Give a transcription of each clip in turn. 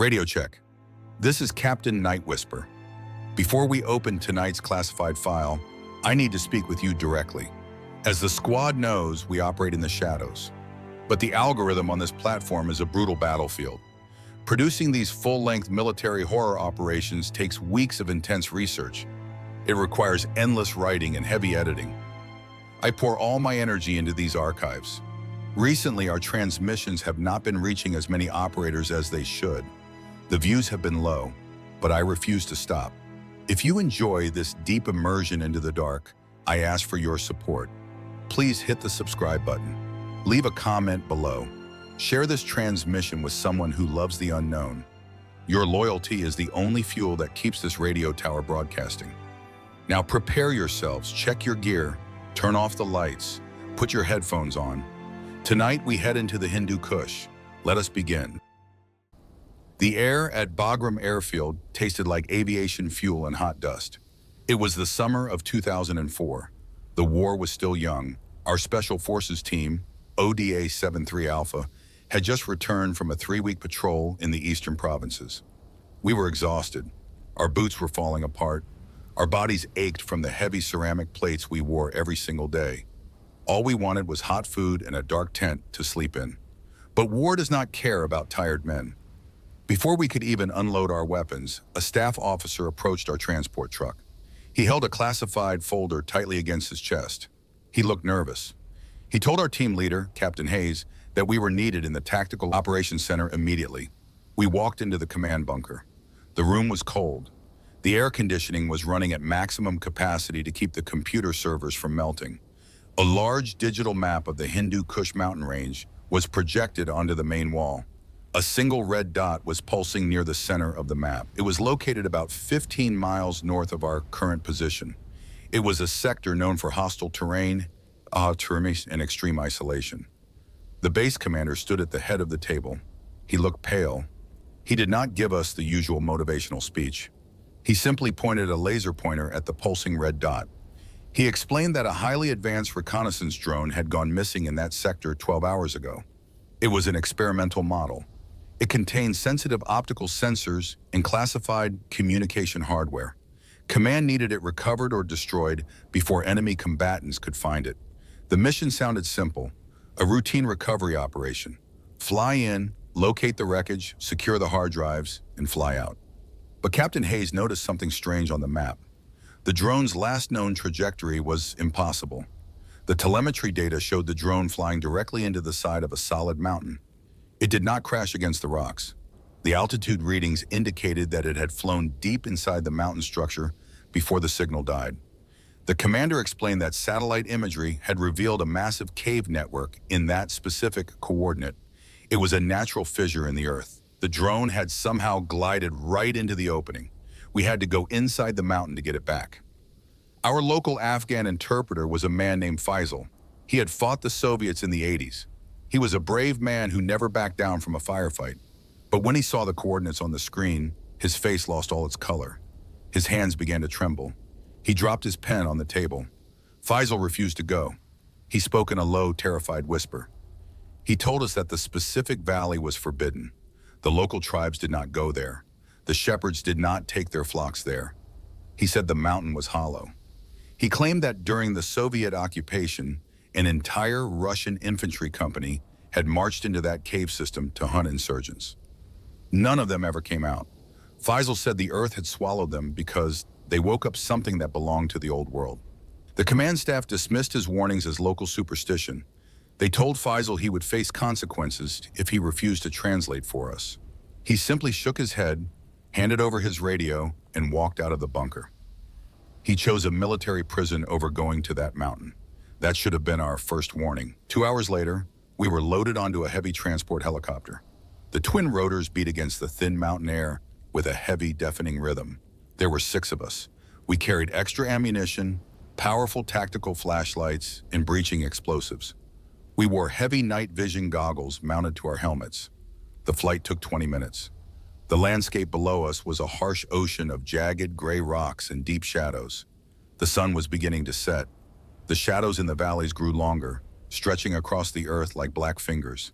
Radio check. This is Captain Nightwhisper. Before we open tonight's classified file, I need to speak with you directly. As the squad knows, we operate in the shadows. But the algorithm on this platform is a brutal battlefield. Producing these full-length military horror operations takes weeks of intense research. It requires endless writing and heavy editing. I pour all my energy into these archives. Recently, our transmissions have not been reaching as many operators as they should. The views have been low, but I refuse to stop. If you enjoy this deep immersion into the dark, I ask for your support. Please hit the subscribe button. Leave a comment below. Share this transmission with someone who loves the unknown. Your loyalty is the only fuel that keeps this radio tower broadcasting. Now prepare yourselves, check your gear, turn off the lights, put your headphones on. Tonight we head into the Hindu Kush. Let us begin. The air at Bagram Airfield tasted like aviation fuel and hot dust. It was the summer of 2004. The war was still young. Our Special Forces team, ODA 73 Alpha, had just returned from a 3-week patrol in the eastern provinces. We were exhausted. Our boots were falling apart. Our bodies ached from the heavy ceramic plates we wore every single day. All we wanted was hot food and a dark tent to sleep in. But war does not care about tired men. Before we could even unload our weapons, a staff officer approached our transport truck. He held a classified folder tightly against his chest. He looked nervous. He told our team leader, Captain Hayes, that we were needed in the Tactical Operations Center immediately. We walked into the command bunker. The room was cold. The air conditioning was running at maximum capacity to keep the computer servers from melting. A large digital map of the Hindu Kush mountain range was projected onto the main wall. A single red dot was pulsing near the center of the map. It was located about 15 miles north of our current position. It was a sector known for hostile terrain, and extreme isolation. The base commander stood at the head of the table. He looked pale. He did not give us the usual motivational speech. He simply pointed a laser pointer at the pulsing red dot. He explained that a highly advanced reconnaissance drone had gone missing in that sector 12 hours ago. It was an experimental model. It contained sensitive optical sensors and classified communication hardware. Command needed it recovered or destroyed before enemy combatants could find it. The mission sounded simple, a routine recovery operation. Fly in, locate the wreckage, secure the hard drives, and fly out. But Captain Hayes noticed something strange on the map. The drone's last known trajectory was impossible. The telemetry data showed the drone flying directly into the side of a solid mountain. It did not crash against the rocks. The altitude readings indicated that it had flown deep inside the mountain structure before the signal died. The commander explained that satellite imagery had revealed a massive cave network in that specific coordinate. It was a natural fissure in the earth. The drone had somehow glided right into the opening. We had to go inside the mountain to get it back. Our local Afghan interpreter was a man named Faisal. He had fought the Soviets in the 80s. He was a brave man who never backed down from a firefight. But when he saw the coordinates on the screen, his face lost all its color. His hands began to tremble. He dropped his pen on the table. Faisal refused to go. He spoke in a low, terrified whisper. He told us that the specific valley was forbidden. The local tribes did not go there. The shepherds did not take their flocks there. He said the mountain was hollow. He claimed that during the Soviet occupation, an entire Russian infantry company had marched into that cave system to hunt insurgents. None of them ever came out. Faisal said the earth had swallowed them because they woke up something that belonged to the old world. The command staff dismissed his warnings as local superstition. They told Faisal he would face consequences if he refused to translate for us. He simply shook his head, handed over his radio, and walked out of the bunker. He chose a military prison over going to that mountain. That should have been our first warning. 2 hours later, we were loaded onto a heavy transport helicopter. The twin rotors beat against the thin mountain air with a heavy, deafening rhythm. There were 6 of us. We carried extra ammunition, powerful tactical flashlights, and breaching explosives. We wore heavy night vision goggles mounted to our helmets. The flight took 20 minutes. The landscape below us was a harsh ocean of jagged gray rocks and deep shadows. The sun was beginning to set. The shadows in the valleys grew longer, stretching across the earth like black fingers.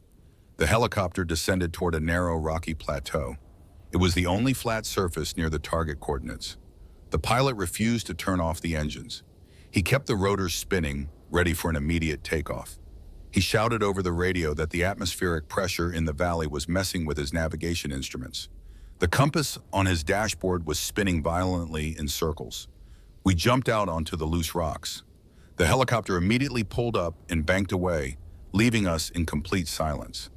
The helicopter descended toward a narrow, rocky plateau. It was the only flat surface near the target coordinates. The pilot refused to turn off the engines. He kept the rotors spinning, ready for an immediate takeoff. He shouted over the radio that the atmospheric pressure in the valley was messing with his navigation instruments. The compass on his dashboard was spinning violently in circles. We jumped out onto the loose rocks. The helicopter immediately pulled up and banked away, leaving us in complete silence.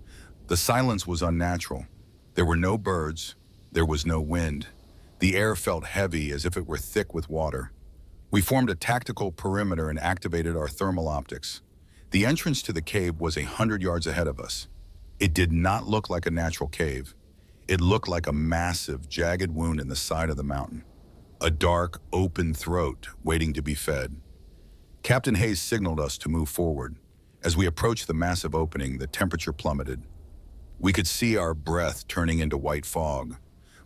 The silence was unnatural. There were no birds. There was no wind. The air felt heavy as if it were thick with water. We formed a tactical perimeter and activated our thermal optics. The entrance to the cave was 100 yards ahead of us. It did not look like a natural cave. It looked like a massive, jagged wound in the side of the mountain. A dark, open throat waiting to be fed. Captain Hayes signaled us to move forward. As we approached the massive opening, the temperature plummeted. We could see our breath turning into white fog,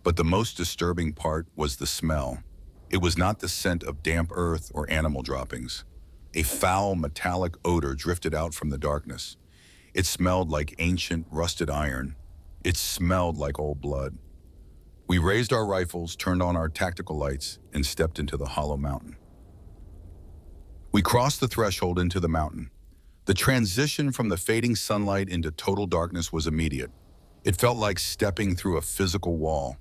but the most disturbing part was the smell. It was not the scent of damp earth or animal droppings. A foul, metallic odor drifted out from the darkness. It smelled like ancient, rusted iron. It smelled like old blood. We raised our rifles, turned on our tactical lights, and stepped into the hollow mountain. We crossed the threshold into the mountain. The transition from the fading sunlight into total darkness was immediate. It felt like stepping through a physical wall.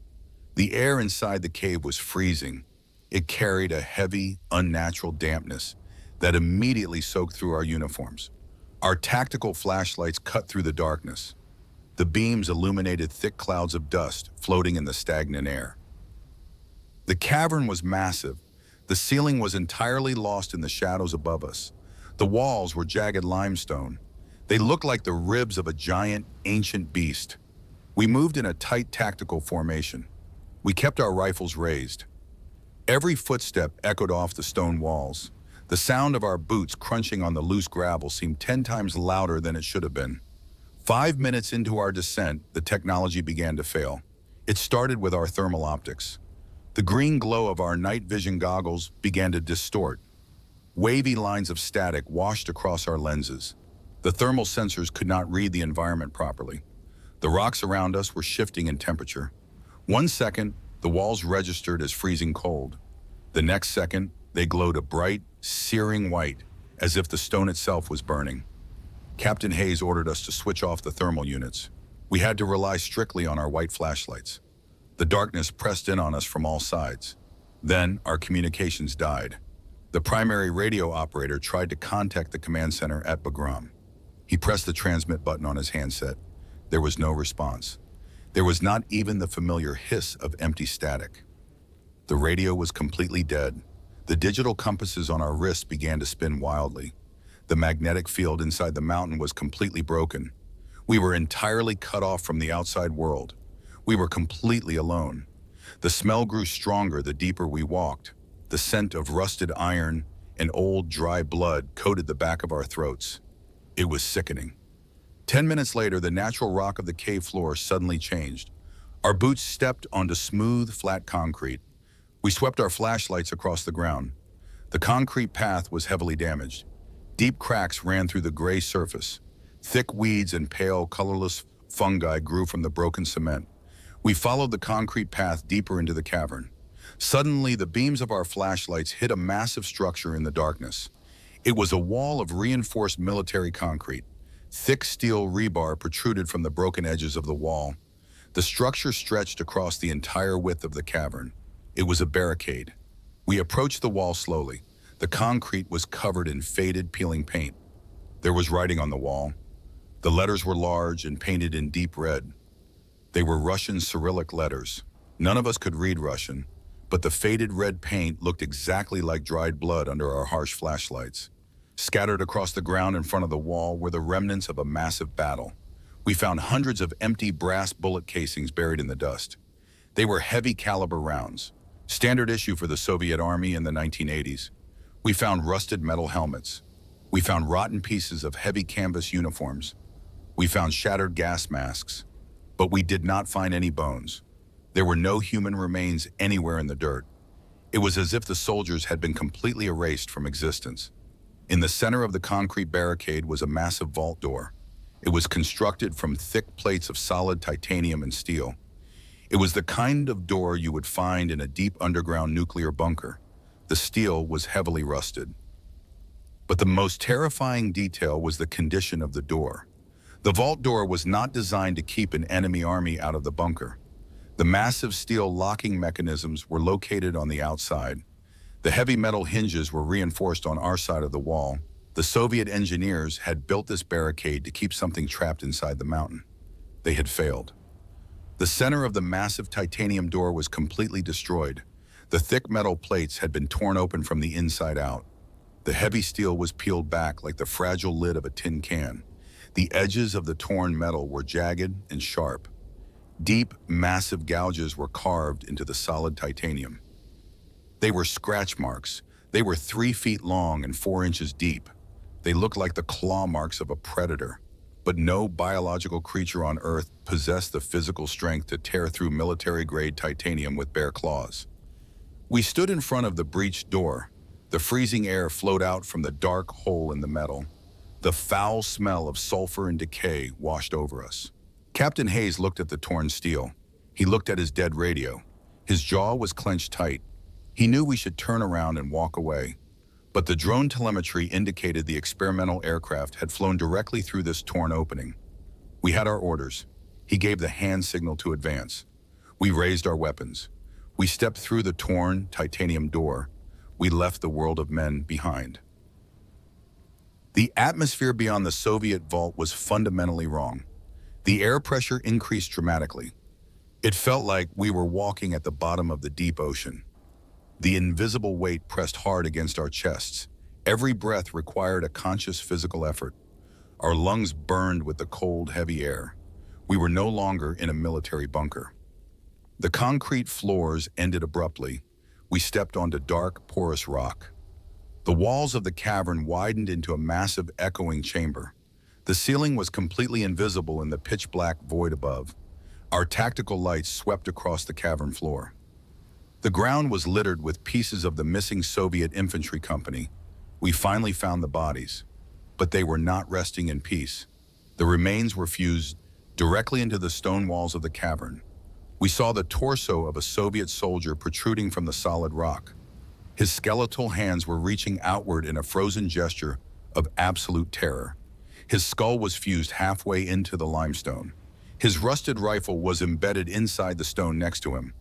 The air inside the cave was freezing. It carried a heavy, unnatural dampness that immediately soaked through our uniforms. Our tactical flashlights cut through the darkness. The beams illuminated thick clouds of dust floating in the stagnant air. The cavern was massive. The ceiling was entirely lost in the shadows above us. The walls were jagged limestone. They looked like the ribs of a giant, ancient beast. We moved in a tight tactical formation. We kept our rifles raised. Every footstep echoed off the stone walls. The sound of our boots crunching on the loose gravel seemed 10 times louder than it should have been. 5 minutes into our descent, the technology began to fail. It started with our thermal optics. The green glow of our night vision goggles began to distort. Wavy lines of static washed across our lenses. The thermal sensors could not read the environment properly. The rocks around us were shifting in temperature. 1 second, the walls registered as freezing cold. The next second, they glowed a bright, searing white, as if the stone itself was burning. Captain Hayes ordered us to switch off the thermal units. We had to rely strictly on our white flashlights. The darkness pressed in on us from all sides. Then, our communications died. The primary radio operator tried to contact the command center at Bagram. He pressed the transmit button on his handset. There was no response. There was not even the familiar hiss of empty static. The radio was completely dead. The digital compasses on our wrists began to spin wildly. The magnetic field inside the mountain was completely broken. We were entirely cut off from the outside world. We were completely alone. The smell grew stronger the deeper we walked. The scent of rusted iron and old, dry blood coated the back of our throats. It was sickening. 10 minutes later, the natural rock of the cave floor suddenly changed. Our boots stepped onto smooth, flat concrete. We swept our flashlights across the ground. The concrete path was heavily damaged. Deep cracks ran through the gray surface. Thick weeds and pale, colorless fungi grew from the broken cement. We followed the concrete path deeper into the cavern. Suddenly, the beams of our flashlights hit a massive structure in the darkness. It was a wall of reinforced military concrete. Thick steel rebar protruded from the broken edges of the wall. The structure stretched across the entire width of the cavern. It was a barricade. We approached the wall slowly. The concrete was covered in faded, peeling paint. There was writing on the wall. The letters were large and painted in deep red. They were Russian Cyrillic letters. None of us could read Russian, but the faded red paint looked exactly like dried blood under our harsh flashlights. Scattered across the ground in front of the wall were the remnants of a massive battle. We found hundreds of empty brass bullet casings buried in the dust. They were heavy caliber rounds, standard issue for the Soviet Army in the 1980s. We found rusted metal helmets. We found rotten pieces of heavy canvas uniforms. We found shattered gas masks, but we did not find any bones. There were no human remains anywhere in the dirt. It was as if the soldiers had been completely erased from existence. In the center of the concrete barricade was a massive vault door. It was constructed from thick plates of solid titanium and steel. It was the kind of door you would find in a deep underground nuclear bunker. The steel was heavily rusted. But the most terrifying detail was the condition of the door. The vault door was not designed to keep an enemy army out of the bunker. The massive steel locking mechanisms were located on the outside. The heavy metal hinges were reinforced on our side of the wall. The Soviet engineers had built this barricade to keep something trapped inside the mountain. They had failed. The center of the massive titanium door was completely destroyed. The thick metal plates had been torn open from the inside out. The heavy steel was peeled back like the fragile lid of a tin can. The edges of the torn metal were jagged and sharp. Deep, massive gouges were carved into the solid titanium. They were scratch marks. They were 3 feet long and 4 inches deep. They looked like the claw marks of a predator. But no biological creature on Earth possessed the physical strength to tear through military-grade titanium with bare claws. We stood in front of the breached door. The freezing air flowed out from the dark hole in the metal. The foul smell of sulfur and decay washed over us. Captain Hayes looked at the torn steel. He looked at his dead radio. His jaw was clenched tight. He knew we should turn around and walk away. But the drone telemetry indicated the experimental aircraft had flown directly through this torn opening. We had our orders. He gave the hand signal to advance. We raised our weapons. We stepped through the torn titanium door. We left the world of men behind. The atmosphere beyond the Soviet vault was fundamentally wrong. The air pressure increased dramatically. It felt like we were walking at the bottom of the deep ocean. The invisible weight pressed hard against our chests. Every breath required a conscious physical effort. Our lungs burned with the cold, heavy air. We were no longer in a military bunker. The concrete floors ended abruptly. We stepped onto dark, porous rock. The walls of the cavern widened into a massive, echoing chamber. The ceiling was completely invisible in the pitch-black void above. Our tactical lights swept across the cavern floor. The ground was littered with pieces of the missing Soviet infantry company. We finally found the bodies, but they were not resting in peace. The remains were fused directly into the stone walls of the cavern. We saw the torso of a Soviet soldier protruding from the solid rock. His skeletal hands were reaching outward in a frozen gesture of absolute terror. His skull was fused halfway into the limestone. His rusted rifle was embedded inside the stone next to him.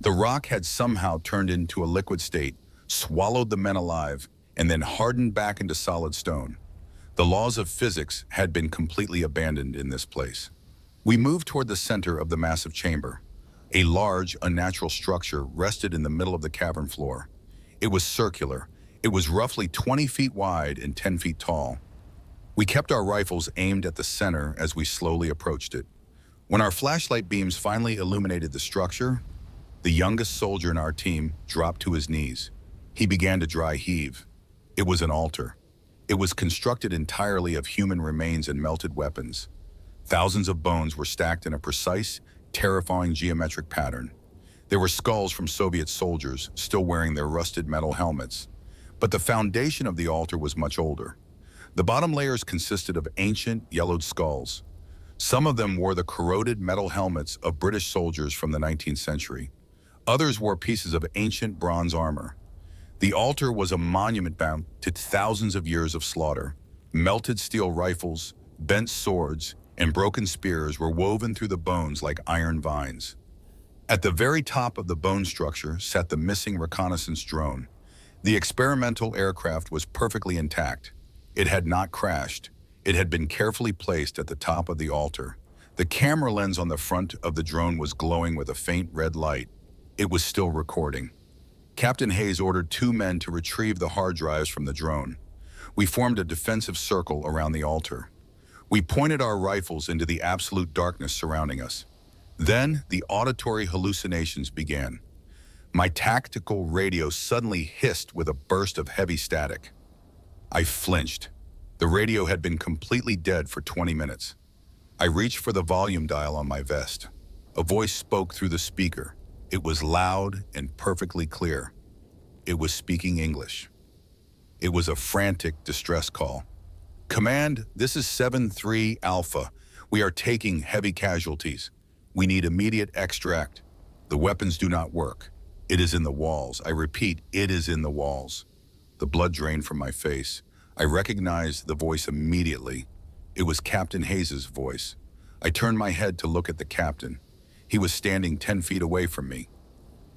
The rock had somehow turned into a liquid state, swallowed the men alive, and then hardened back into solid stone. The laws of physics had been completely abandoned in this place. We moved toward the center of the massive chamber. A large, unnatural structure rested in the middle of the cavern floor. It was circular. It was roughly 20 feet wide and 10 feet tall. We kept our rifles aimed at the center as we slowly approached it. When our flashlight beams finally illuminated the structure, the youngest soldier in our team dropped to his knees. He began to dry heave. It was an altar. It was constructed entirely of human remains and melted weapons. Thousands of bones were stacked in a precise, terrifying geometric pattern. There were skulls from Soviet soldiers still wearing their rusted metal helmets. But the foundation of the altar was much older. The bottom layers consisted of ancient, yellowed skulls. Some of them wore the corroded metal helmets of British soldiers from the 19th century. Others wore pieces of ancient bronze armor. The altar was a monument bound to thousands of years of slaughter. Melted steel rifles, bent swords, and broken spears were woven through the bones like iron vines. At the very top of the bone structure sat the missing reconnaissance drone. The experimental aircraft was perfectly intact. It had not crashed. It had been carefully placed at the top of the altar. The camera lens on the front of the drone was glowing with a faint red light. It was still recording. Captain Hayes ordered 2 men to retrieve the hard drives from the drone. We formed a defensive circle around the altar. We pointed our rifles into the absolute darkness surrounding us. Then the auditory hallucinations began. My tactical radio suddenly hissed with a burst of heavy static. I flinched. The radio had been completely dead for 20 minutes. I reached for the volume dial on my vest. A voice spoke through the speaker. It was loud and perfectly clear. It was speaking English. It was a frantic distress call. Command, this is 7-3 Alpha. We are taking heavy casualties. We need immediate extract. The weapons do not work. It is in the walls. I repeat, it is in the walls. The blood drained from my face. I recognized the voice immediately. It was Captain Hayes's voice. I turned my head to look at the captain. He was standing 10 feet away from me.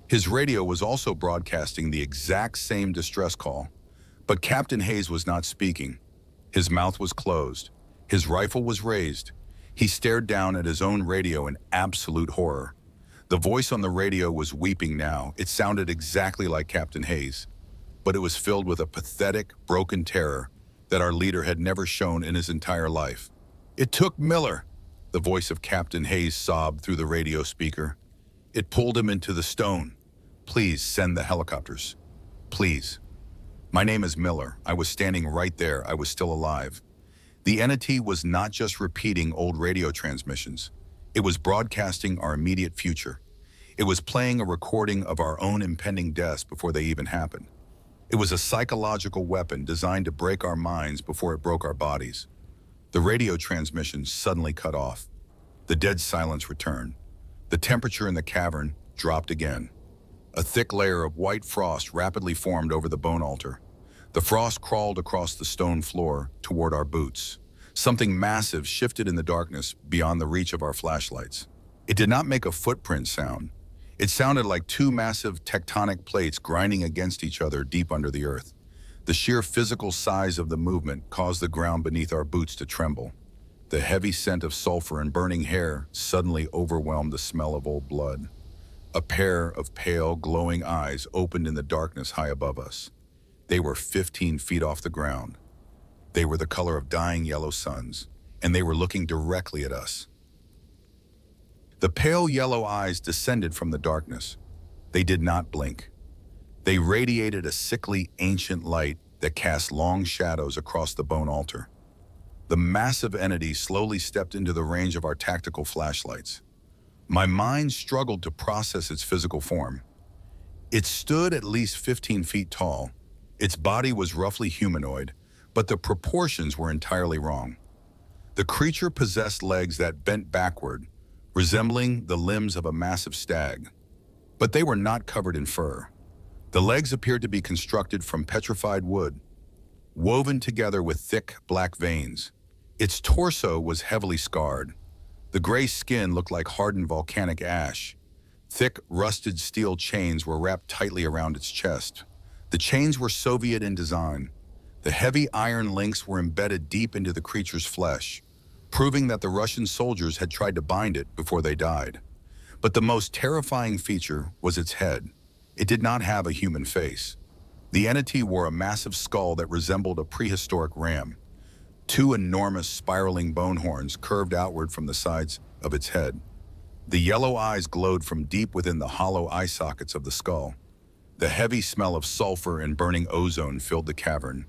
His radio was also broadcasting the exact same distress call, but Captain Hayes was not speaking. His mouth was closed. His rifle was raised. He stared down at his own radio in absolute horror. The voice on the radio was weeping now. It sounded exactly like Captain Hayes, but it was filled with a pathetic, broken terror that our leader had never shown in his entire life. "It took Miller," the voice of Captain Hayes sobbed through the radio speaker. "It pulled him into the stone. Please send the helicopters. Please." My name is Miller. I was standing right there. I was still alive. The entity was not just repeating old radio transmissions. It was broadcasting our immediate future. It was playing a recording of our own impending deaths before they even happened. It was a psychological weapon designed to break our minds before it broke our bodies. The radio transmission suddenly cut off. The dead silence returned. The temperature in the cavern dropped again. A thick layer of white frost rapidly formed over the bone altar. The frost crawled across the stone floor toward our boots. Something massive shifted in the darkness beyond the reach of our flashlights. It did not make a footprint sound. It sounded like two massive tectonic plates grinding against each other deep under the earth. The sheer physical size of the movement caused the ground beneath our boots to tremble. The heavy scent of sulfur and burning hair suddenly overwhelmed the smell of old blood. A pair of pale, glowing eyes opened in the darkness high above us. They were 15 feet off the ground. They were the color of dying yellow suns, and they were looking directly at us. The pale yellow eyes descended from the darkness. They did not blink. They radiated a sickly, ancient light that cast long shadows across the bone altar. The massive entity slowly stepped into the range of our tactical flashlights. My mind struggled to process its physical form. It stood at least 15 feet tall. Its body was roughly humanoid, but the proportions were entirely wrong. The creature possessed legs that bent backward, resembling the limbs of a massive stag. But they were not covered in fur. The legs appeared to be constructed from petrified wood, woven together with thick black veins. Its torso was heavily scarred. The gray skin looked like hardened volcanic ash. Thick, rusted steel chains were wrapped tightly around its chest. The chains were Soviet in design. The heavy iron links were embedded deep into the creature's flesh, proving that the Russian soldiers had tried to bind it before they died. But the most terrifying feature was its head. It did not have a human face. The entity wore a massive skull that resembled a prehistoric ram. Two enormous spiraling bone horns curved outward from the sides of its head. The yellow eyes glowed from deep within the hollow eye sockets of the skull. The heavy smell of sulfur and burning ozone filled the cavern.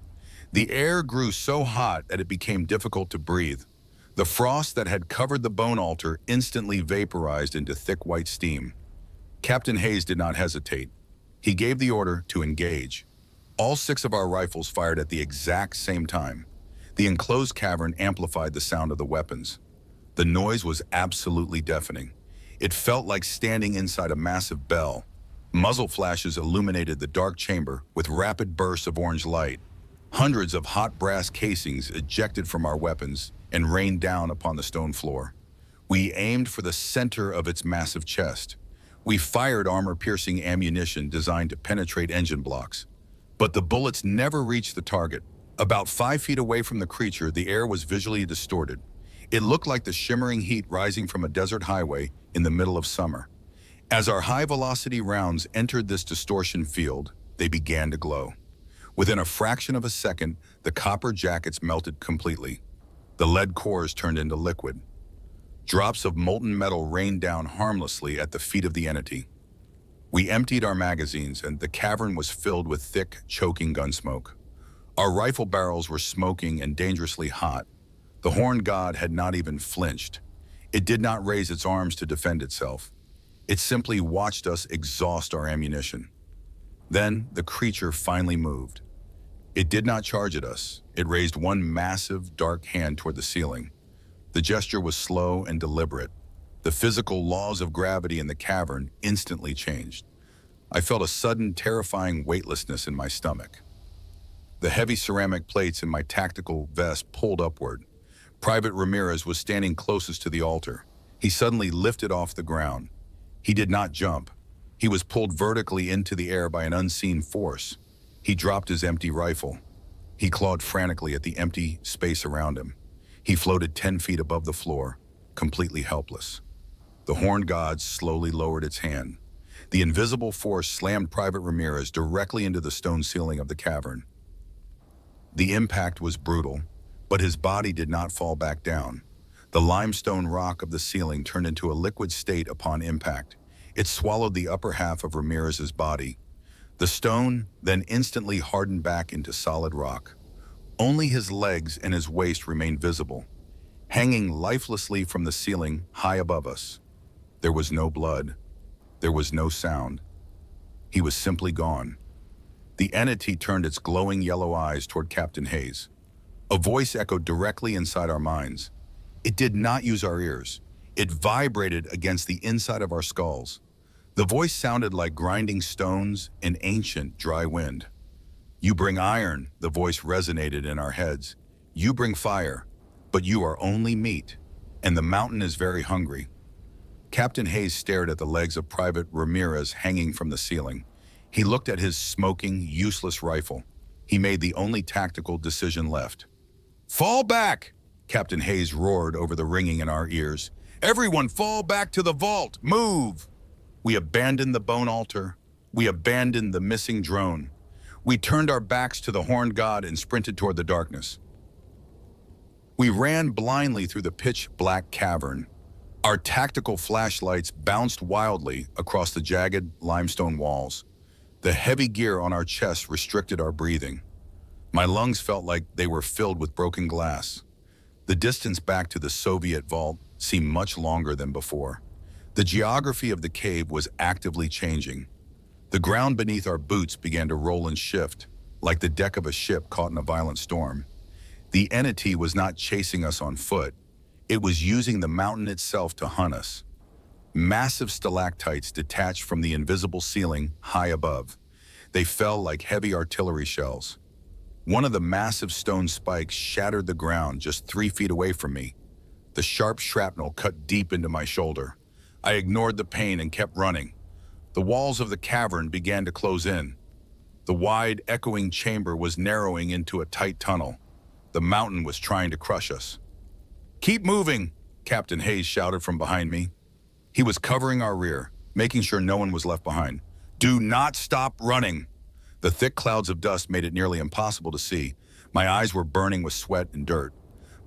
The air grew so hot that it became difficult to breathe. The frost that had covered the bone altar instantly vaporized into thick white steam. Captain Hayes did not hesitate. He gave the order to engage. All 6 of our rifles fired at the exact same time. The enclosed cavern amplified the sound of the weapons. The noise was absolutely deafening. It felt like standing inside a massive bell. Muzzle flashes illuminated the dark chamber with rapid bursts of orange light. Hundreds of hot brass casings ejected from our weapons and rained down upon the stone floor. We aimed for the center of its massive chest. We fired armor-piercing ammunition designed to penetrate engine blocks. But the bullets never reached the target. About 5 feet away from the creature, the air was visually distorted. It looked like the shimmering heat rising from a desert highway in the middle of summer. As our high-velocity rounds entered this distortion field, they began to glow. Within a fraction of a second, the copper jackets melted completely. The lead cores turned into liquid. Drops of molten metal rained down harmlessly at the feet of the entity. We emptied our magazines, and the cavern was filled with thick, choking gun smoke. Our rifle barrels were smoking and dangerously hot. The horned god had not even flinched. It did not raise its arms to defend itself. It simply watched us exhaust our ammunition. Then the creature finally moved. It did not charge at us. It raised one massive, dark hand toward the ceiling. The gesture was slow and deliberate. The physical laws of gravity in the cavern instantly changed. I felt a sudden, terrifying weightlessness in my stomach. The heavy ceramic plates in my tactical vest pulled upward. Private Ramirez was standing closest to the altar. He suddenly lifted off the ground. He did not jump. He was pulled vertically into the air by an unseen force. He dropped his empty rifle. He clawed frantically at the empty space around him. He floated 10 feet above the floor, completely helpless. The horned god slowly lowered its hand. The invisible force slammed Private Ramirez directly into the stone ceiling of the cavern. The impact was brutal, but his body did not fall back down. The limestone rock of the ceiling turned into a liquid state upon impact. It swallowed the upper half of Ramirez's body. The stone then instantly hardened back into solid rock. Only his legs and his waist remained visible, hanging lifelessly from the ceiling high above us. There was no blood. There was no sound. He was simply gone. The entity turned its glowing yellow eyes toward Captain Hayes. A voice echoed directly inside our minds. It did not use our ears. It vibrated against the inside of our skulls. The voice sounded like grinding stones in ancient, dry wind. You bring iron, the voice resonated in our heads. You bring fire, but you are only meat, and the mountain is very hungry. Captain Hayes stared at the legs of Private Ramirez hanging from the ceiling. He looked at his smoking, useless rifle. He made the only tactical decision left. Fall back! Captain Hayes roared over the ringing in our ears. Everyone fall back to the vault! Move! We abandoned the bone altar. We abandoned the missing drone. We turned our backs to the horned god and sprinted toward the darkness. We ran blindly through the pitch-black cavern. Our tactical flashlights bounced wildly across the jagged limestone walls. The heavy gear on our chests restricted our breathing. My lungs felt like they were filled with broken glass. The distance back to the Soviet vault seemed much longer than before. The geography of the cave was actively changing. The ground beneath our boots began to roll and shift, like the deck of a ship caught in a violent storm. The entity was not chasing us on foot. It was using the mountain itself to hunt us. Massive stalactites detached from the invisible ceiling high above. They fell like heavy artillery shells. One of the massive stone spikes shattered the ground just 3 feet away from me. The sharp shrapnel cut deep into my shoulder. I ignored the pain and kept running. The walls of the cavern began to close in. The wide, echoing chamber was narrowing into a tight tunnel. The mountain was trying to crush us. Keep moving, Captain Hayes shouted from behind me. He was covering our rear, making sure no one was left behind. Do not stop running. The thick clouds of dust made it nearly impossible to see. My eyes were burning with sweat and dirt.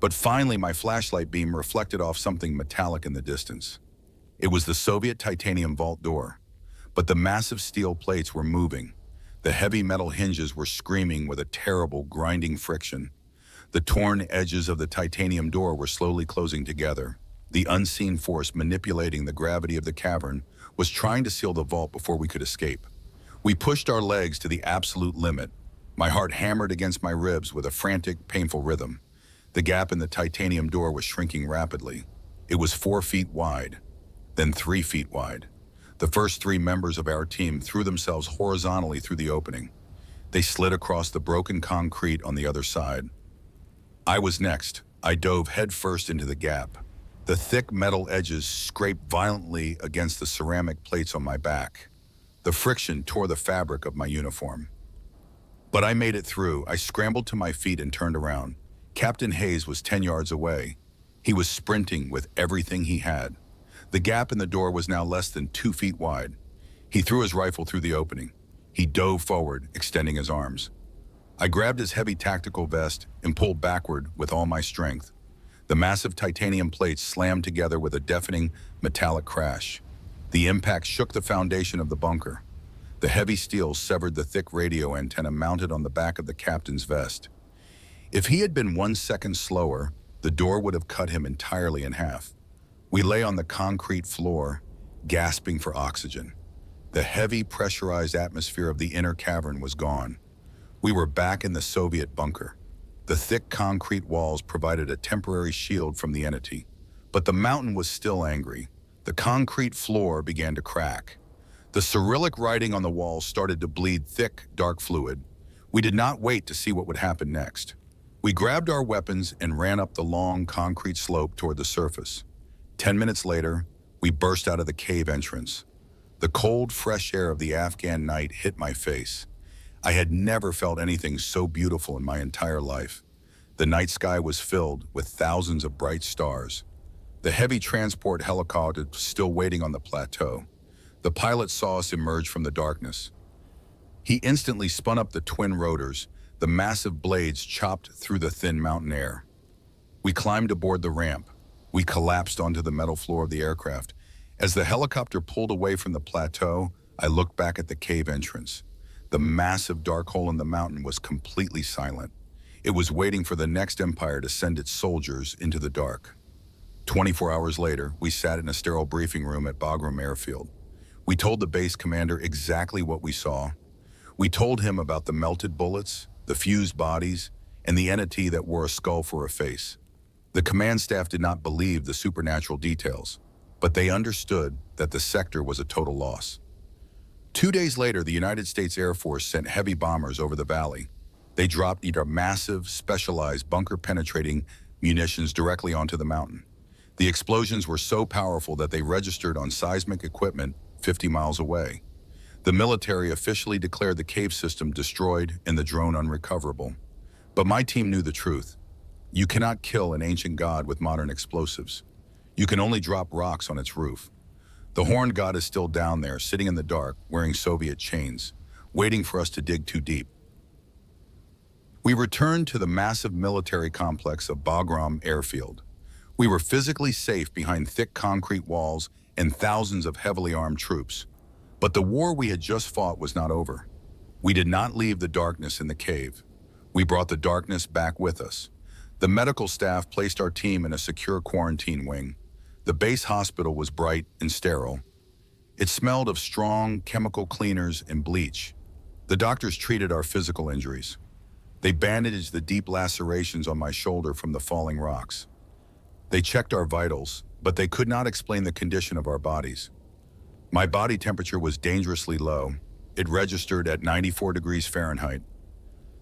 But finally, my flashlight beam reflected off something metallic in the distance. It was the Soviet titanium vault door. But the massive steel plates were moving. The heavy metal hinges were screaming with a terrible, grinding friction. The torn edges of the titanium door were slowly closing together. The unseen force manipulating the gravity of the cavern was trying to seal the vault before we could escape. We pushed our legs to the absolute limit. My heart hammered against my ribs with a frantic, painful rhythm. The gap in the titanium door was shrinking rapidly. It was 4 feet wide, then 3 feet wide. The first 3 members of our team threw themselves horizontally through the opening. They slid across the broken concrete on the other side. I was next. I dove headfirst into the gap. The thick metal edges scraped violently against the ceramic plates on my back. The friction tore the fabric of my uniform. But I made it through. I scrambled to my feet and turned around. Captain Hayes was 10 yards away. He was sprinting with everything he had. The gap in the door was now less than 2 feet wide. He threw his rifle through the opening. He dove forward, extending his arms. I grabbed his heavy tactical vest and pulled backward with all my strength. The massive titanium plates slammed together with a deafening metallic crash. The impact shook the foundation of the bunker. The heavy steel severed the thick radio antenna mounted on the back of the captain's vest. If he had been 1 second slower, the door would have cut him entirely in half. We lay on the concrete floor, gasping for oxygen. The heavy, pressurized atmosphere of the inner cavern was gone. We were back in the Soviet bunker. The thick concrete walls provided a temporary shield from the entity, but the mountain was still angry. The concrete floor began to crack. The Cyrillic writing on the walls started to bleed thick, dark fluid. We did not wait to see what would happen next. We grabbed our weapons and ran up the long concrete slope toward the surface. 10 minutes later, we burst out of the cave entrance. The cold, fresh air of the Afghan night hit my face. I had never felt anything so beautiful in my entire life. The night sky was filled with thousands of bright stars. The heavy transport helicopter was still waiting on the plateau. The pilot saw us emerge from the darkness. He instantly spun up the twin rotors. The massive blades chopped through the thin mountain air. We climbed aboard the ramp. We collapsed onto the metal floor of the aircraft. As the helicopter pulled away from the plateau, I looked back at the cave entrance. The massive dark hole in the mountain was completely silent. It was waiting for the next empire to send its soldiers into the dark. 24 hours later, we sat in a sterile briefing room at Bagram Airfield. We told the base commander exactly what we saw. We told him about the melted bullets, the fused bodies, and the entity that wore a skull for a face. The command staff did not believe the supernatural details, but they understood that the sector was a total loss. 2 days later, the United States Air Force sent heavy bombers over the valley. They dropped either massive, specialized, bunker-penetrating munitions directly onto the mountain. The explosions were so powerful that they registered on seismic equipment 50 miles away. The military officially declared the cave system destroyed and the drone unrecoverable. But my team knew the truth. You cannot kill an ancient god with modern explosives. You can only drop rocks on its roof. The horned god is still down there, sitting in the dark, wearing Soviet chains, waiting for us to dig too deep. We returned to the massive military complex of Bagram Airfield. We were physically safe behind thick concrete walls and thousands of heavily armed troops. But the war we had just fought was not over. We did not leave the darkness in the cave. We brought the darkness back with us. The medical staff placed our team in a secure quarantine wing. The base hospital was bright and sterile. It smelled of strong chemical cleaners and bleach. The doctors treated our physical injuries. They bandaged the deep lacerations on my shoulder from the falling rocks. They checked our vitals, but they could not explain the condition of our bodies. My body temperature was dangerously low. It registered at 94 degrees Fahrenheit.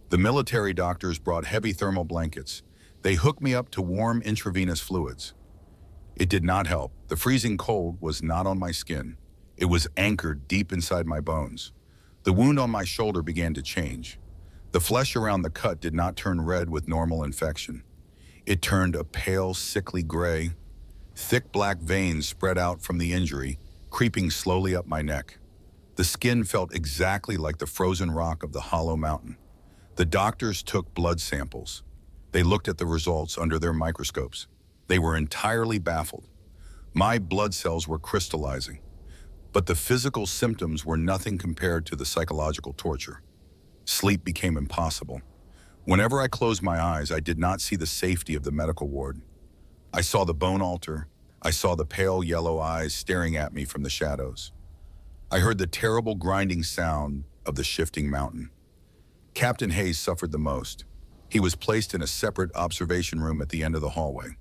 The military doctors brought heavy thermal blankets. They hooked me up to warm intravenous fluids. It did not help. The freezing cold was not on my skin. It was anchored deep inside my bones. The wound on my shoulder began to change. The flesh around the cut did not turn red with normal infection. It turned a pale, sickly gray. Thick black veins spread out from the injury, creeping slowly up my neck. The skin felt exactly like the frozen rock of the hollow mountain. The doctors took blood samples. They looked at the results under their microscopes. They were entirely baffled. My blood cells were crystallizing, but the physical symptoms were nothing compared to the psychological torture. Sleep became impossible. Whenever I closed my eyes, I did not see the safety of the medical ward. I saw the bone altar. I saw the pale yellow eyes staring at me from the shadows. I heard the terrible grinding sound of the shifting mountain. Captain Hayes suffered the most. He was placed in a separate observation room at the end of the hallway.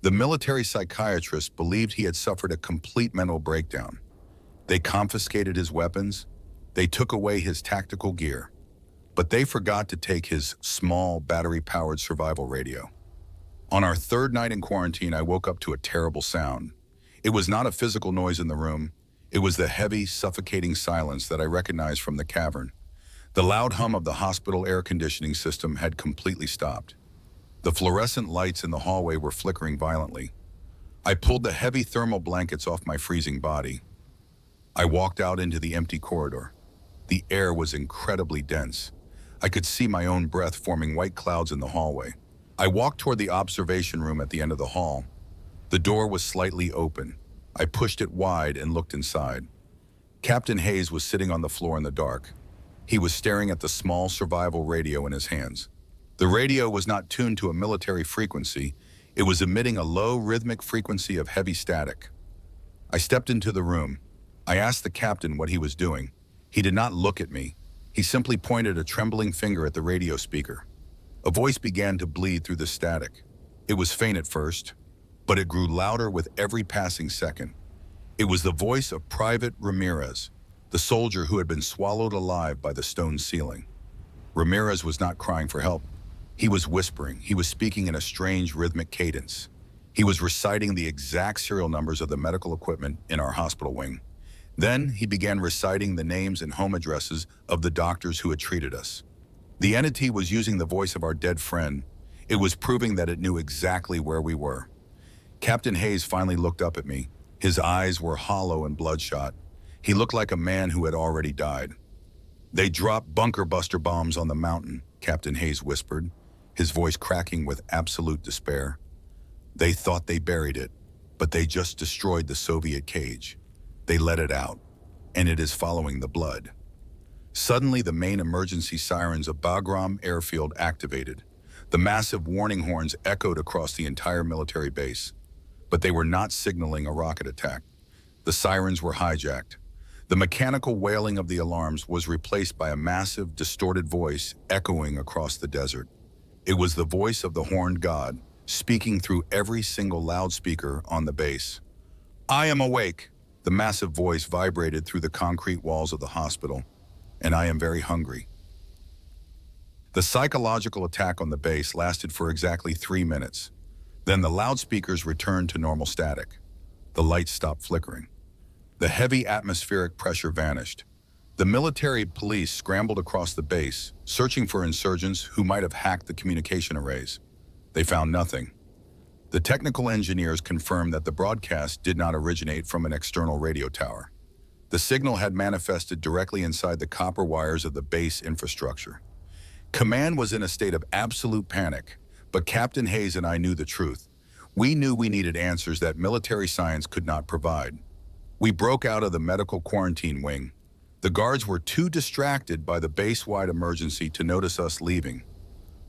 The military psychiatrist believed he had suffered a complete mental breakdown. They confiscated his weapons. They took away his tactical gear. But they forgot to take his small, battery-powered survival radio. On our third night in quarantine, I woke up to a terrible sound. It was not a physical noise in the room. It was the heavy, suffocating silence that I recognized from the cavern. The loud hum of the hospital air conditioning system had completely stopped. The fluorescent lights in the hallway were flickering violently. I pulled the heavy thermal blankets off my freezing body. I walked out into the empty corridor. The air was incredibly dense. I could see my own breath forming white clouds in the hallway. I walked toward the observation room at the end of the hall. The door was slightly open. I pushed it wide and looked inside. Captain Hayes was sitting on the floor in the dark. He was staring at the small survival radio in his hands. The radio was not tuned to a military frequency. It was emitting a low rhythmic frequency of heavy static. I stepped into the room. I asked the captain what he was doing. He did not look at me. He simply pointed a trembling finger at the radio speaker. A voice began to bleed through the static. It was faint at first, but it grew louder with every passing second. It was the voice of Private Ramirez, the soldier who had been swallowed alive by the stone ceiling. Ramirez was not crying for help. He was whispering. He was speaking in a strange rhythmic cadence. He was reciting the exact serial numbers of the medical equipment in our hospital wing. Then he began reciting the names and home addresses of the doctors who had treated us. The entity was using the voice of our dead friend. It was proving that it knew exactly where we were. Captain Hayes finally looked up at me. His eyes were hollow and bloodshot. He looked like a man who had already died. "They dropped bunker buster bombs on the mountain," Captain Hayes whispered, his voice cracking with absolute despair. "They thought they buried it, but they just destroyed the Soviet cage. They let it out, and it is following the blood." Suddenly, the main emergency sirens of Bagram Airfield activated. The massive warning horns echoed across the entire military base. But they were not signaling a rocket attack. The sirens were hijacked. The mechanical wailing of the alarms was replaced by a massive, distorted voice echoing across the desert. It was the voice of the horned god, speaking through every single loudspeaker on the base. "I am awake." The massive voice vibrated through the concrete walls of the hospital. "And I am very hungry." The psychological attack on the base lasted for exactly 3 minutes. Then the loudspeakers returned to normal static. The lights stopped flickering. The heavy atmospheric pressure vanished. The military police scrambled across the base, searching for insurgents who might have hacked the communication arrays. They found nothing. The technical engineers confirmed that the broadcast did not originate from an external radio tower. The signal had manifested directly inside the copper wires of the base infrastructure. Command was in a state of absolute panic, but Captain Hayes and I knew the truth. We knew we needed answers that military science could not provide. We broke out of the medical quarantine wing. The guards were too distracted by the base-wide emergency to notice us leaving.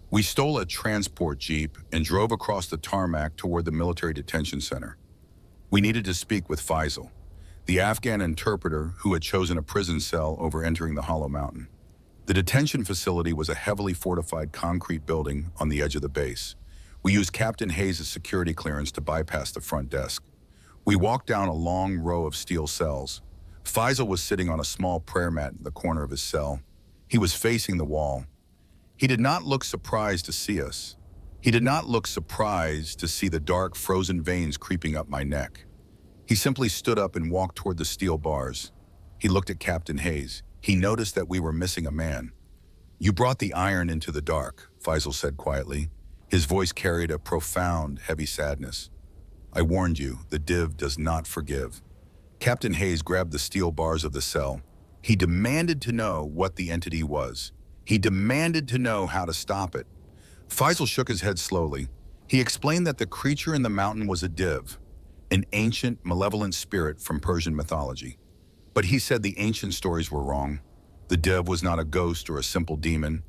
We stole a transport jeep and drove across the tarmac toward the military detention center. We needed to speak with Faisal, the Afghan interpreter who had chosen a prison cell over entering the Hollow Mountain. The detention facility was a heavily fortified concrete building on the edge of the base. We used Captain Hayes' security clearance to bypass the front desk. We walked down a long row of steel cells. Faisal was sitting on a small prayer mat in the corner of his cell. He was facing the wall. He did not look surprised to see us. He did not look surprised to see the dark, frozen veins creeping up my neck. He simply stood up and walked toward the steel bars. He looked at Captain Hayes. He noticed that we were missing a man. "You brought the iron into the dark," Faisal said quietly. His voice carried a profound, heavy sadness. "I warned you, the div does not forgive." Captain Hayes grabbed the steel bars of the cell. He demanded to know what the entity was. He demanded to know how to stop it. Faisal shook his head slowly. He explained that the creature in the mountain was a div, an ancient, malevolent spirit from Persian mythology. But he said the ancient stories were wrong. The div was not a ghost or a simple demon.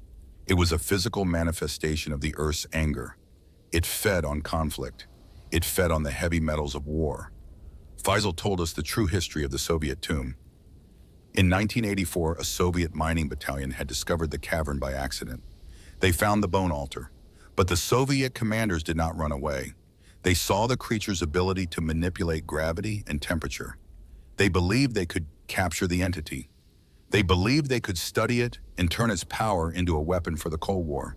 It was a physical manifestation of the Earth's anger. It fed on conflict. It fed on the heavy metals of war. Faisal told us the true history of the Soviet tomb. In 1984, a Soviet mining battalion had discovered the cavern by accident. They found the bone altar, but the Soviet commanders did not run away. They saw the creature's ability to manipulate gravity and temperature. They believed they could capture the entity. They believed they could study it and turn its power into a weapon for the Cold War.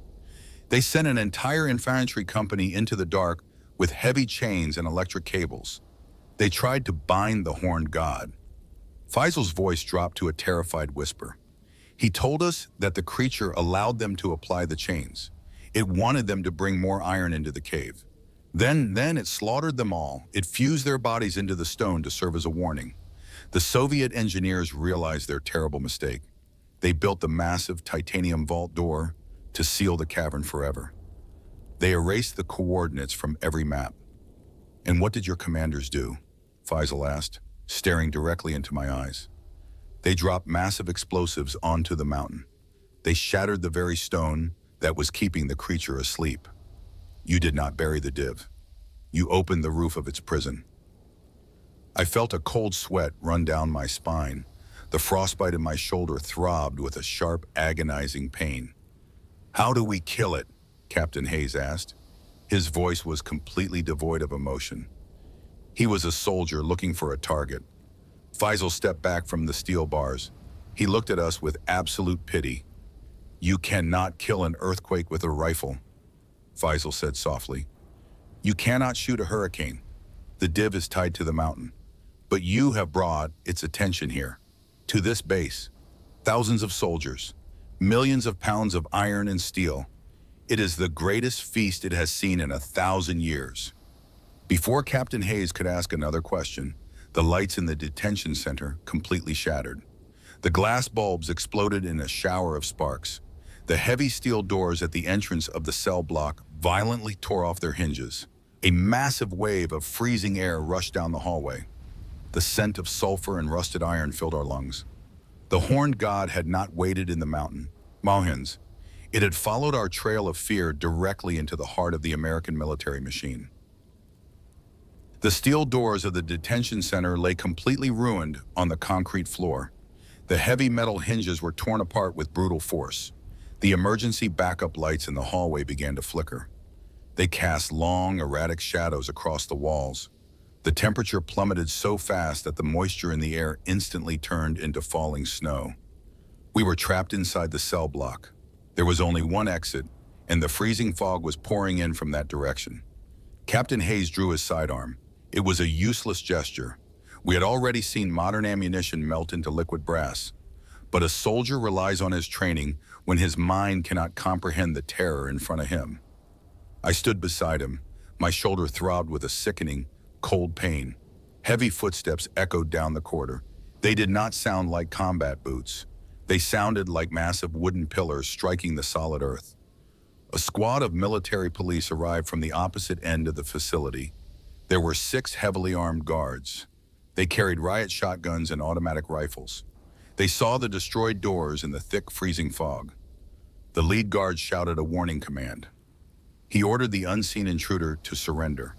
They sent an entire infantry company into the dark with heavy chains and electric cables. They tried to bind the horned god. Faisal's voice dropped to a terrified whisper. He told us that the creature allowed them to apply the chains. It wanted them to bring more iron into the cave. Then it slaughtered them all. It fused their bodies into the stone to serve as a warning. The Soviet engineers realized their terrible mistake. They built the massive titanium vault door to seal the cavern forever. They erased the coordinates from every map. "And what did your commanders do?" Faisal asked, staring directly into my eyes. "They dropped massive explosives onto the mountain. They shattered the very stone that was keeping the creature asleep. You did not bury the div. You opened the roof of its prison." I felt a cold sweat run down my spine. The frostbite in my shoulder throbbed with a sharp, agonizing pain. "How do we kill it?" Captain Hayes asked. His voice was completely devoid of emotion. He was a soldier looking for a target, Faisal stepped back from the steel bars. He looked at us with absolute pity. "You cannot kill an earthquake with a rifle," Faisal said softly. "You cannot shoot a hurricane. The div is tied to the mountain. But you have brought its attention here, to this base. Thousands of soldiers, millions of pounds of iron and steel. It is the greatest feast it has seen in 1,000 years." Before Captain Hayes could ask another question, the lights in the detention center completely shattered. The glass bulbs exploded in a shower of sparks. The heavy steel doors at the entrance of the cell block violently tore off their hinges. A massive wave of freezing air rushed down the hallway. The scent of sulfur and rusted iron filled our lungs. The horned god had not waited in the mountains. It had followed our trail of fear directly into the heart of the American military machine. The steel doors of the detention center lay completely ruined on the concrete floor. The heavy metal hinges were torn apart with brutal force. The emergency backup lights in the hallway began to flicker. They cast long, erratic shadows across the walls. The temperature plummeted so fast that the moisture in the air instantly turned into falling snow. We were trapped inside the cell block. There was only one exit, and the freezing fog was pouring in from that direction. Captain Hayes drew his sidearm. It was a useless gesture. We had already seen modern ammunition melt into liquid brass. But a soldier relies on his training when his mind cannot comprehend the terror in front of him. I stood beside him. My shoulder throbbed with a sickening, cold pain. Heavy footsteps echoed down the corridor. They did not sound like combat boots. They sounded like massive wooden pillars striking the solid earth. A squad of military police arrived from the opposite end of the facility. There were 6 heavily armed guards. They carried riot shotguns and automatic rifles. They saw the destroyed doors in the thick, freezing fog. The lead guard shouted a warning command. He ordered the unseen intruder to surrender.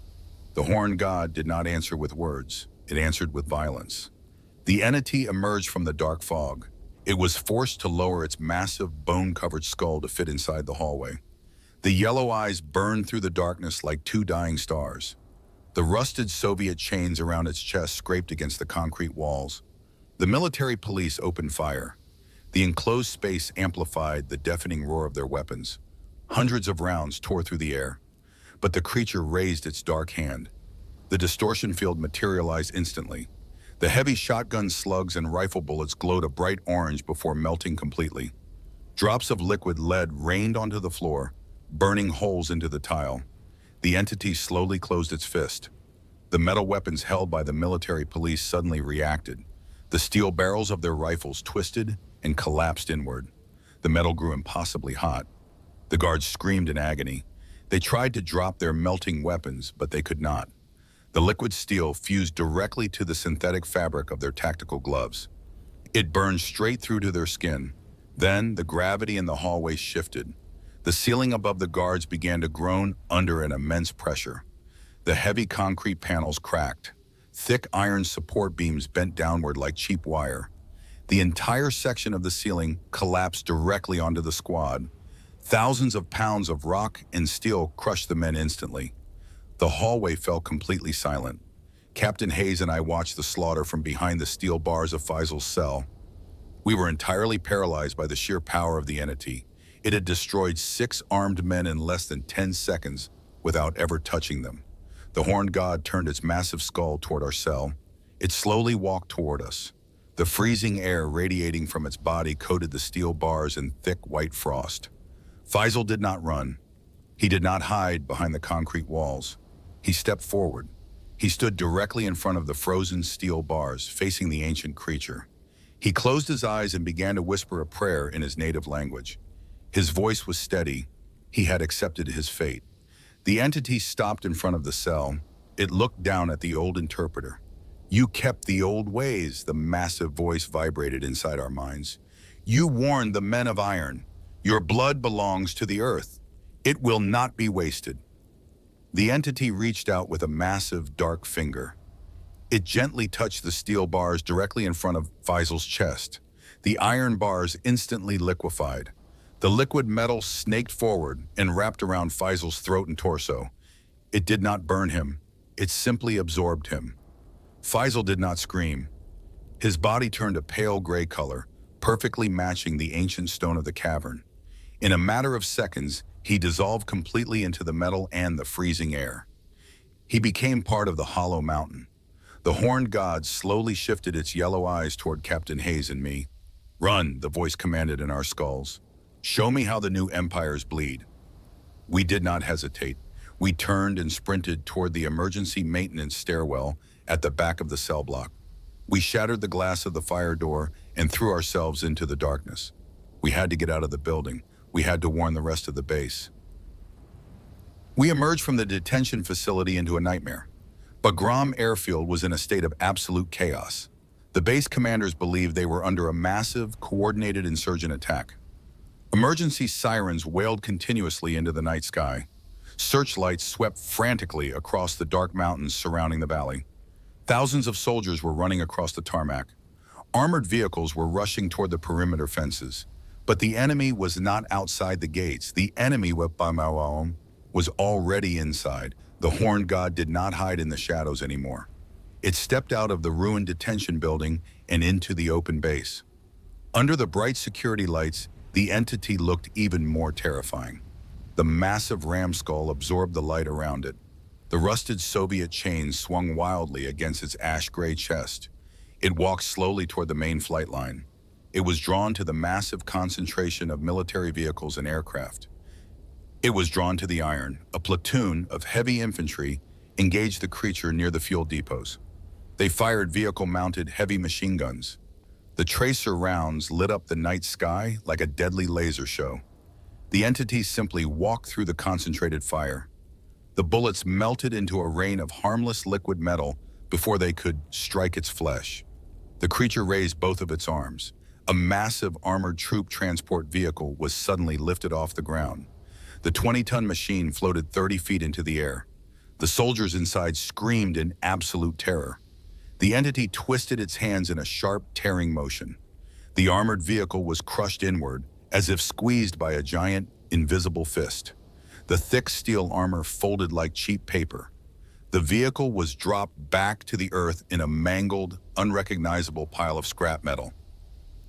The horned god did not answer with words. It answered with violence. The entity emerged from the dark fog. It was forced to lower its massive, bone-covered skull to fit inside the hallway. The yellow eyes burned through the darkness like 2 dying stars. The rusted Soviet chains around its chest scraped against the concrete walls. The military police opened fire. The enclosed space amplified the deafening roar of their weapons. Hundreds of rounds tore through the air. But the creature raised its dark hand. The distortion field materialized instantly. The heavy shotgun slugs and rifle bullets glowed a bright orange before melting completely. Drops of liquid lead rained onto the floor, burning holes into the tile. The entity slowly closed its fist. The metal weapons held by the military police suddenly reacted. The steel barrels of their rifles twisted and collapsed inward. The metal grew impossibly hot. The guards screamed in agony. They tried to drop their melting weapons, but they could not. The liquid steel fused directly to the synthetic fabric of their tactical gloves. It burned straight through to their skin. Then the gravity in the hallway shifted. The ceiling above the guards began to groan under an immense pressure. The heavy concrete panels cracked. Thick iron support beams bent downward like cheap wire. The entire section of the ceiling collapsed directly onto the squad. Thousands of pounds of rock and steel crushed the men instantly. The hallway fell completely silent. Captain Hayes and I watched the slaughter from behind the steel bars of Faisal's cell. We were entirely paralyzed by the sheer power of the entity. It had destroyed 6 armed men in less than 10 seconds without ever touching them. The horned god turned its massive skull toward our cell. It slowly walked toward us. The freezing air radiating from its body coated the steel bars in thick white frost. Faisal did not run. He did not hide behind the concrete walls. He stepped forward. He stood directly in front of the frozen steel bars, facing the ancient creature. He closed his eyes and began to whisper a prayer in his native language. His voice was steady. He had accepted his fate. The entity stopped in front of the cell. It looked down at the old interpreter. "You kept the old ways," the massive voice vibrated inside our minds. "You warned the men of iron. Your blood belongs to the earth. It will not be wasted." The entity reached out with a massive, dark finger. It gently touched the steel bars directly in front of Faisal's chest. The iron bars instantly liquefied. The liquid metal snaked forward and wrapped around Faisal's throat and torso. It did not burn him. It simply absorbed him. Faisal did not scream. His body turned a pale gray color, perfectly matching the ancient stone of the cavern. In a matter of seconds, he dissolved completely into the metal and the freezing air. He became part of the hollow mountain. The horned god slowly shifted its yellow eyes toward Captain Hayes and me. "Run," the voice commanded in our skulls. "Show me how the new empires bleed." We did not hesitate. We turned and sprinted toward the emergency maintenance stairwell at the back of the cell block. We shattered the glass of the fire door and threw ourselves into the darkness. We had to get out of the building. We had to warn the rest of the base. We emerged from the detention facility into a nightmare. Bagram Airfield was in a state of absolute chaos. The base commanders believed they were under a massive, coordinated insurgent attack. Emergency sirens wailed continuously into the night sky. Searchlights swept frantically across the dark mountains surrounding the valley. Thousands of soldiers were running across the tarmac. Armored vehicles were rushing toward the perimeter fences. But the enemy was not outside the gates. The enemy was already inside. The horned god did not hide in the shadows anymore. It stepped out of the ruined detention building and into the open base. Under the bright security lights, the entity looked even more terrifying. The massive ram skull absorbed the light around it. The rusted Soviet chain swung wildly against its ash-gray chest. It walked slowly toward the main flight line. It was drawn to the massive concentration of military vehicles and aircraft. It was drawn to the iron. A platoon of heavy infantry engaged the creature near the fuel depots. They fired vehicle-mounted heavy machine guns. The tracer rounds lit up the night sky like a deadly laser show. The entity simply walked through the concentrated fire. The bullets melted into a rain of harmless liquid metal before they could strike its flesh. The creature raised both of its arms. A massive armored troop transport vehicle was suddenly lifted off the ground. The 20-ton machine floated 30 feet into the air. The soldiers inside screamed in absolute terror. The entity twisted its hands in a sharp, tearing motion. The armored vehicle was crushed inward, as if squeezed by a giant, invisible fist. The thick steel armor folded like cheap paper. The vehicle was dropped back to the earth in a mangled, unrecognizable pile of scrap metal.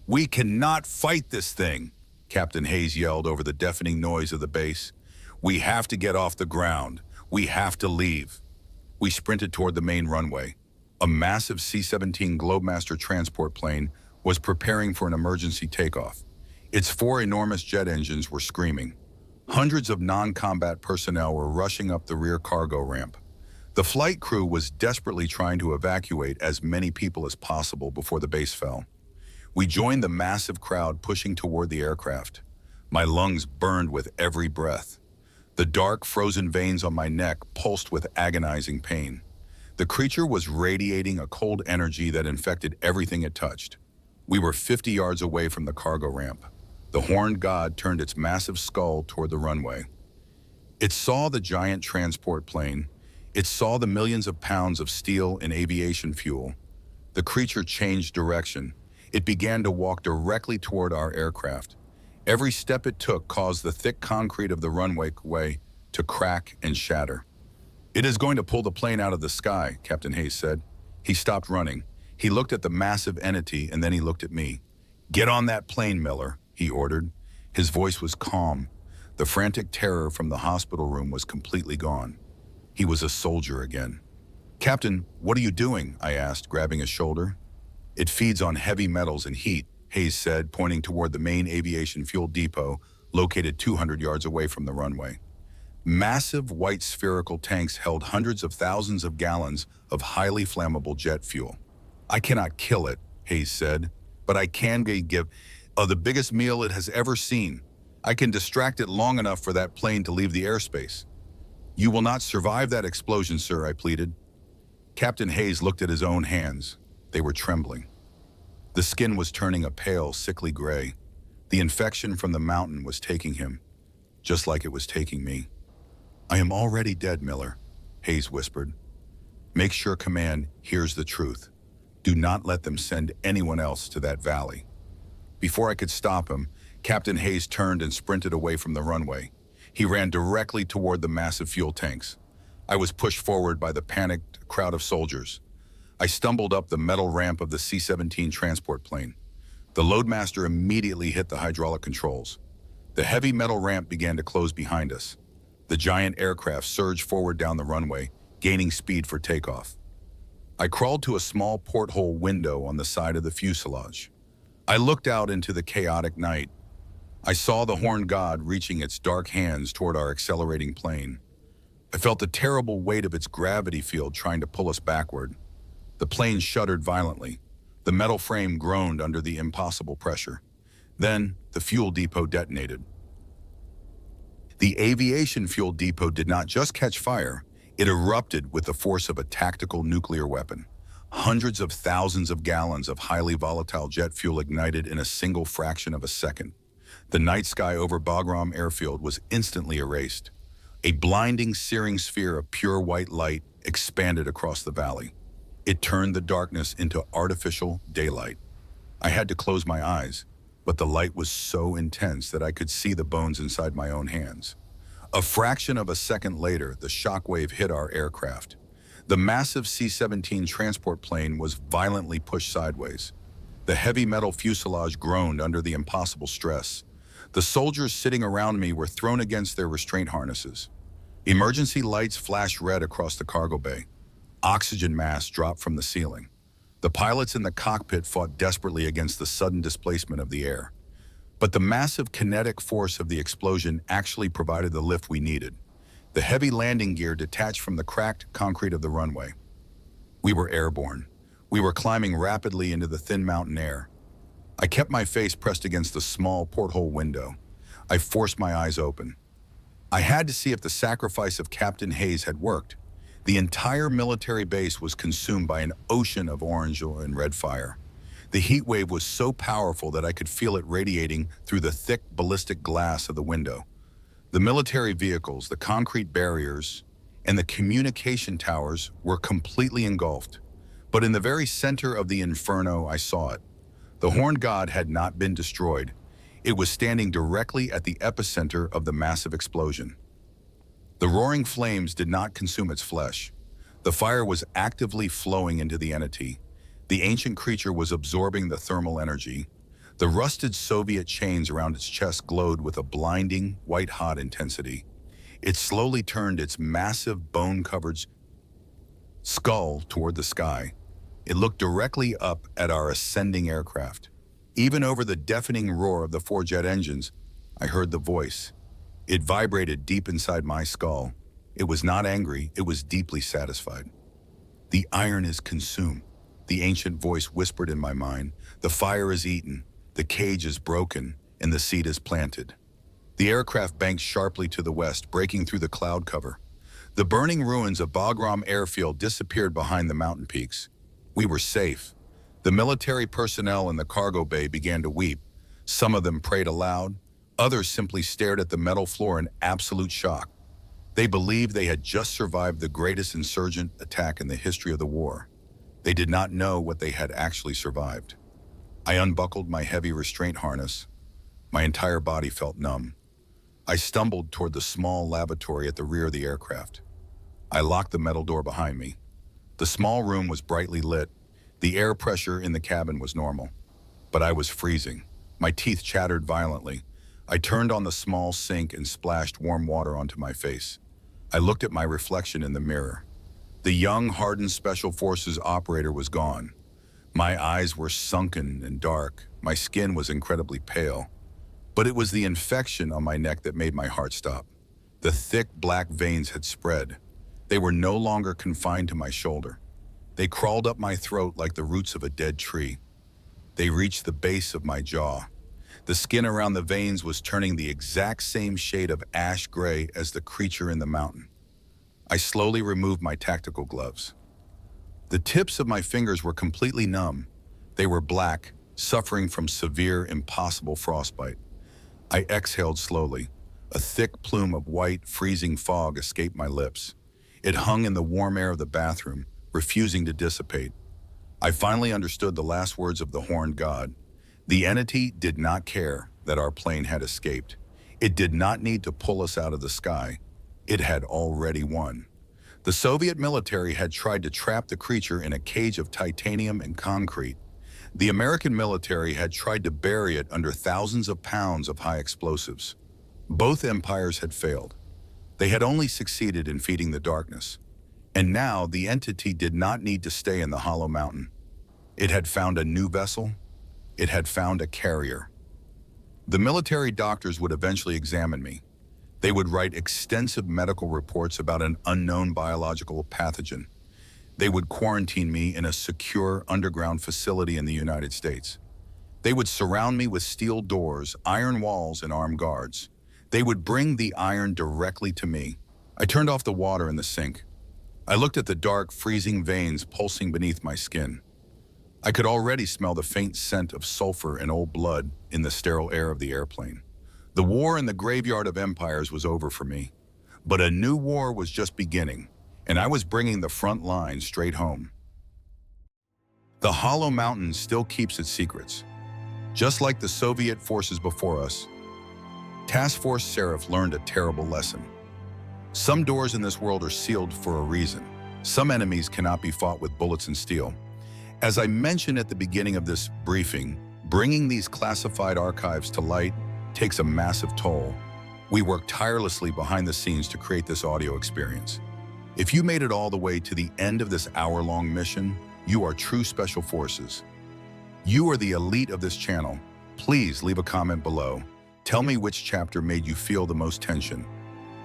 "We cannot fight this thing," Captain Hayes yelled over the deafening noise of the base. "We have to get off the ground. We have to leave." We sprinted toward the main runway. A massive C-17 Globemaster transport plane was preparing for an emergency takeoff. Its 4 enormous jet engines were screaming. Hundreds of non-combat personnel were rushing up the rear cargo ramp. The flight crew was desperately trying to evacuate as many people as possible before the base fell. We joined the massive crowd pushing toward the aircraft. My lungs burned with every breath. The dark, frozen veins on my neck pulsed with agonizing pain. The creature was radiating a cold energy that infected everything it touched. We were 50 yards away from the cargo ramp. The horned god turned its massive skull toward the runway. It saw the giant transport plane. It saw the millions of pounds of steel and aviation fuel. The creature changed direction. It began to walk directly toward our aircraft. Every step it took caused the thick concrete of the runway to crack and shatter. "It is going to pull the plane out of the sky," Captain Hayes said. He stopped running. He looked at the massive entity and then he looked at me. "Get on that plane, Miller," he ordered. His voice was calm. The frantic terror from the hospital room was completely gone. He was a soldier again. "Captain, what are you doing?" I asked, grabbing his shoulder. "It feeds on heavy metals and heat," Hayes said, pointing toward the main aviation fuel depot located 200 yards away from the runway. Massive white spherical tanks held hundreds of thousands of gallons of highly flammable jet fuel. "I cannot kill it," Hayes said, "but I can give the biggest meal it has ever seen. I can distract it long enough for that plane to leave the airspace." "You will not survive that explosion, sir," I pleaded. Captain Hayes looked at his own hands. They were trembling. The skin was turning a pale, sickly gray. The infection from the mountain was taking him, just like it was taking me. "I am already dead, Miller," Hayes whispered. "Make sure command hears the truth. Do not let them send anyone else to that valley." Before I could stop him, Captain Hayes turned and sprinted away from the runway. He ran directly toward the massive fuel tanks. I was pushed forward by the panicked crowd of soldiers. I stumbled up the metal ramp of the C-17 transport plane. The loadmaster immediately hit the hydraulic controls. The heavy metal ramp began to close behind us. The giant aircraft surged forward down the runway, gaining speed for takeoff. I crawled to a small porthole window on the side of the fuselage. I looked out into the chaotic night. I saw the horned god reaching its dark hands toward our accelerating plane. I felt the terrible weight of its gravity field trying to pull us backward. The plane shuddered violently. The metal frame groaned under the impossible pressure. Then, the fuel depot detonated. The aviation fuel depot did not just catch fire, it erupted with the force of a tactical nuclear weapon. Hundreds of thousands of gallons of highly volatile jet fuel ignited in a single fraction of a second. The night sky over Bagram Airfield was instantly erased. A blinding, searing sphere of pure white light expanded across the valley. It turned the darkness into artificial daylight. I had to close my eyes, but the light was so intense that I could see the bones inside my own hands. A fraction of a second later, the shockwave hit our aircraft. The massive C-17 transport plane was violently pushed sideways. The heavy metal fuselage groaned under the impossible stress. The soldiers sitting around me were thrown against their restraint harnesses. Emergency lights flashed red across the cargo bay. Oxygen masks dropped from the ceiling. The pilots in the cockpit fought desperately against the sudden displacement of the air. But the massive kinetic force of the explosion actually provided the lift we needed. The heavy landing gear detached from the cracked concrete of the runway. We were airborne. We were climbing rapidly into the thin mountain air. I kept my face pressed against the small porthole window. I forced my eyes open. I had to see if the sacrifice of Captain Hayes had worked. The entire military base was consumed by an ocean of orange and red fire. The heat wave was so powerful that I could feel it radiating through the thick ballistic glass of the window. The military vehicles, the concrete barriers, and the communication towers were completely engulfed. But in the very center of the inferno, I saw it. The horned god had not been destroyed. It was standing directly at the epicenter of the massive explosion. The roaring flames did not consume its flesh. The fire was actively flowing into the entity. The ancient creature was absorbing the thermal energy. The rusted Soviet chains around its chest glowed with a blinding, white-hot intensity. It slowly turned its massive, bone-covered skull toward the sky. It looked directly up at our ascending aircraft. Even over the deafening roar of the four jet engines, I heard the voice. It vibrated deep inside my skull. It was not angry, it was deeply satisfied. "The iron is consumed," the ancient voice whispered in my mind. "The fire is eaten, the cage is broken, and the seed is planted." The aircraft banked sharply to the west, breaking through the cloud cover. The burning ruins of Bagram Airfield disappeared behind the mountain peaks. We were safe. The military personnel in the cargo bay began to weep. Some of them prayed aloud. Others simply stared at the metal floor in absolute shock. They believed they had just survived the greatest insurgent attack in the history of the war. They did not know what they had actually survived. I unbuckled my heavy restraint harness. My entire body felt numb. I stumbled toward the small lavatory at the rear of the aircraft. I locked the metal door behind me. The small room was brightly lit. The air pressure in the cabin was normal. But I was freezing. My teeth chattered violently. I turned on the small sink and splashed warm water onto my face. I looked at my reflection in the mirror. The young, hardened Special Forces operator was gone. My eyes were sunken and dark. My skin was incredibly pale. But it was the infection on my neck that made my heart stop. The thick, black veins had spread. They were no longer confined to my shoulder. They crawled up my throat like the roots of a dead tree. They reached the base of my jaw. The skin around the veins was turning the exact same shade of ash gray as the creature in the mountain. I slowly removed my tactical gloves. The tips of my fingers were completely numb. They were black, suffering from severe, impossible frostbite. I exhaled slowly. A thick plume of white, freezing fog escaped my lips. It hung in the warm air of the bathroom, refusing to dissipate. I finally understood the last words of the horned god. The entity did not care that our plane had escaped. It did not need to pull us out of the sky. It had already won. The Soviet military had tried to trap the creature in a cage of titanium and concrete. The American military had tried to bury it under thousands of pounds of high explosives. Both empires had failed. They had only succeeded in feeding the darkness. And now the entity did not need to stay in the hollow mountain. It had found a new vessel. It had found a carrier. The military doctors would eventually examine me. They would write extensive medical reports about an unknown biological pathogen. They would quarantine me in a secure underground facility in the United States. They would surround me with steel doors, iron walls, and armed guards. They would bring the iron directly to me. I turned off the water in the sink. I looked at the dark, freezing veins pulsing beneath my skin. I could already smell the faint scent of sulfur and old blood in the sterile air of the airplane. The war in the graveyard of empires was over for me, but a new war was just beginning, and I was bringing the front line straight home. The hollow mountain still keeps its secrets. Just like the Soviet forces before us, Task Force Seraph learned a terrible lesson. Some doors in this world are sealed for a reason. Some enemies cannot be fought with bullets and steel. As I mentioned at the beginning of this briefing, bringing these classified archives to light takes a massive toll. We work tirelessly behind the scenes to create this audio experience. If you made it all the way to the end of this hour-long mission, you are true special forces. You are the elite of this channel. Please leave a comment below. Tell me which chapter made you feel the most tension.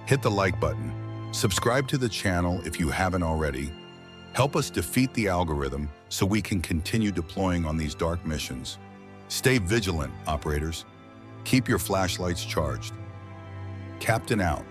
Hit the like button. Subscribe to the channel if you haven't already. Help us defeat the algorithm so we can continue deploying on these dark missions. Stay vigilant, operators. Keep your flashlights charged. Captain out.